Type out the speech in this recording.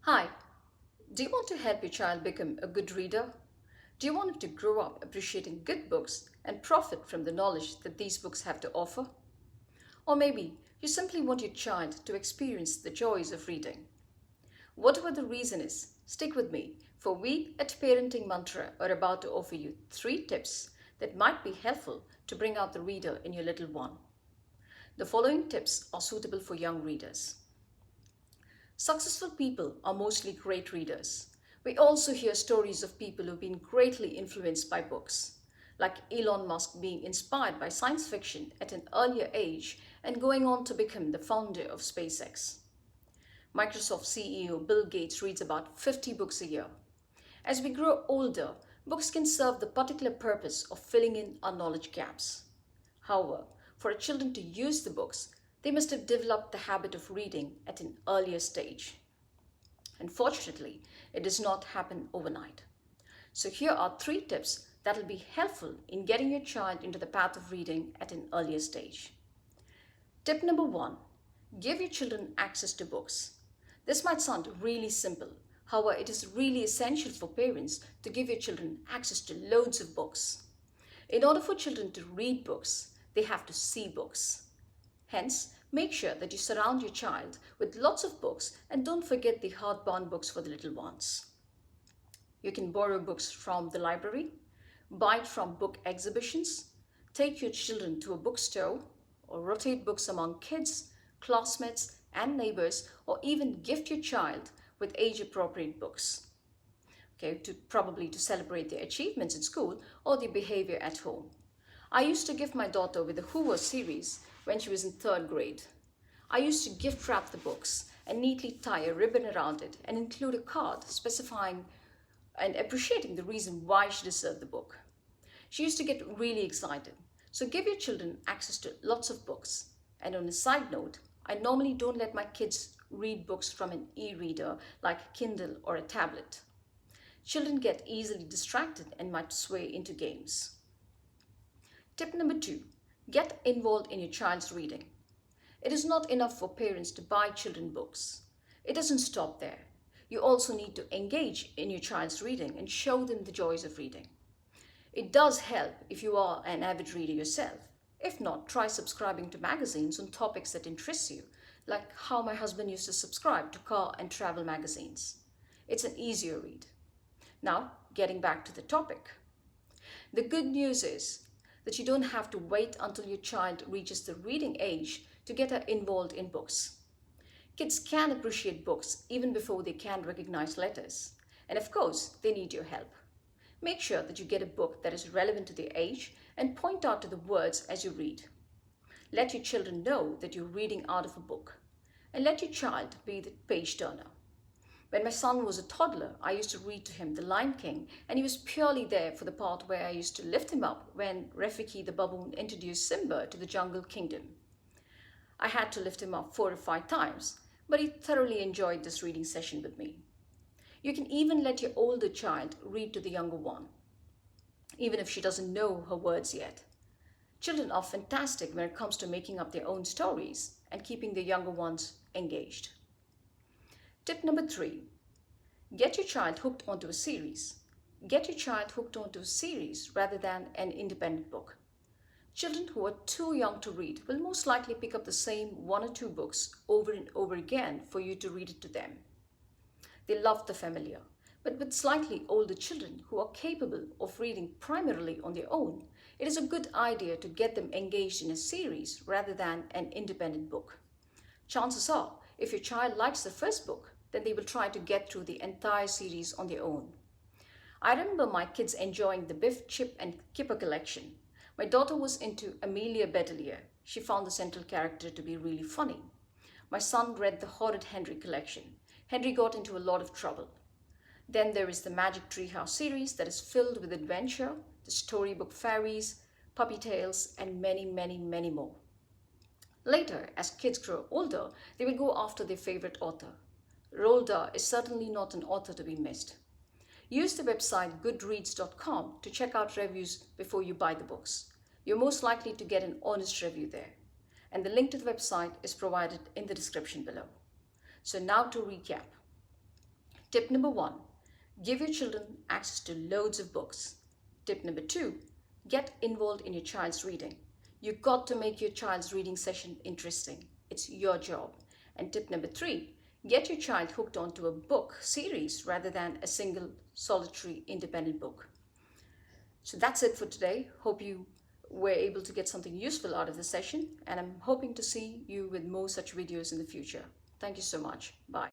Hi, do you want to help your child become a good reader? Do you want him to grow up appreciating good books and profit from the knowledge that these books have to offer? Or maybe you simply want your child to experience the joys of reading. Whatever the reason is, stick with me, for we at Parenting Mantra are about to offer you 3 tips that might be helpful to bring out the reader in your little one. The following tips are suitable for young readers. Successful people are mostly great readers. We also hear stories of people who've been greatly influenced by books, like Elon Musk being inspired by science fiction at an earlier age and going on to become the founder of SpaceX. Microsoft CEO Bill Gates reads about 50 books a year. As we grow older, books can serve the particular purpose of filling in our knowledge gaps. However, for our children to use the books, they must have developed the habit of reading at an earlier stage. Unfortunately, it does not happen overnight. So here are 3 tips that will be helpful in getting your child into the path of reading at an earlier stage. Tip number 1. Give your children access to books. This might sound really simple. However, it is really essential for parents to give your children access to loads of books. In order for children to read books, they have to see books. Hence, make sure that you surround your child with lots of books and don't forget the hardbound books for the little ones. You can borrow books from the library, buy it from book exhibitions, take your children to a bookstore, or rotate books among kids, classmates, and neighbors, or even gift your child with age-appropriate books. Okay, probably to celebrate their achievements in school or their behavior at home. I used to gift my daughter with the Hoover series when she was in 3rd grade. I used to gift wrap the books and neatly tie a ribbon around it and include a card specifying and appreciating the reason why she deserved the book. She used to get really excited. So give your children access to lots of books. And on a side note, I normally don't let my kids read books from an e-reader like Kindle or a tablet. Children get easily distracted and might sway into games. Tip number 2. Get involved in your child's reading. It is not enough for parents to buy children books. It doesn't stop there. You also need to engage in your child's reading and show them the joys of reading. It does help if you are an avid reader yourself. If not, try subscribing to magazines on topics that interest you, like how my husband used to subscribe to car and travel magazines. It's an easier read. Now, getting back to the topic. The good news is that you don't have to wait until your child reaches the reading age to get her involved in books. Kids can appreciate books even before they can recognize letters. And of course, they need your help. Make sure that you get a book that is relevant to their age and point out to the words as you read. Let your children know that you're reading out of a book. And let your child be the page turner. When my son was a toddler, I used to read to him The Lion King, and he was purely there for the part where I used to lift him up when Rafiki the baboon introduced Simba to the jungle kingdom. I had to lift him up 4 or 5 times, but he thoroughly enjoyed this reading session with me. You can even let your older child read to the younger one, even if she doesn't know her words yet. Children are fantastic when it comes to making up their own stories and keeping the younger ones engaged. Tip number 3. Get your child hooked onto a series. Get your child hooked onto a series rather than an independent book. Children who are too young to read will most likely pick up the same 1 or 2 books over and over again for you to read it to them. They love the familiar, but with slightly older children who are capable of reading primarily on their own, it is a good idea to get them engaged in a series rather than an independent book. Chances are, if your child likes the first book, then they will try to get through the entire series on their own. I remember my kids enjoying the Biff, Chip and Kipper collection. My daughter was into Amelia Bedelia. She found the central character to be really funny. My son read the Horrid Henry collection. Henry got into a lot of trouble. Then there is the Magic Treehouse series that is filled with adventure, the storybook fairies, puppy tales, and many, many, many more. Later, as kids grow older, they will go after their favorite author. Roald Dahl is certainly not an author to be missed. Use the website goodreads.com to check out reviews before you buy the books. You're most likely to get an honest review there. And the link to the website is provided in the description below. So now to recap. Tip number 1, give your children access to loads of books. Tip number 2, get involved in your child's reading. You got to make your child's reading session interesting. It's your job. And tip number 3, get your child hooked onto a book series rather than a single solitary independent book. So that's it for today. Hope you were able to get something useful out of the session, and I'm hoping to see you with more such videos in the future. Thank you so much. Bye.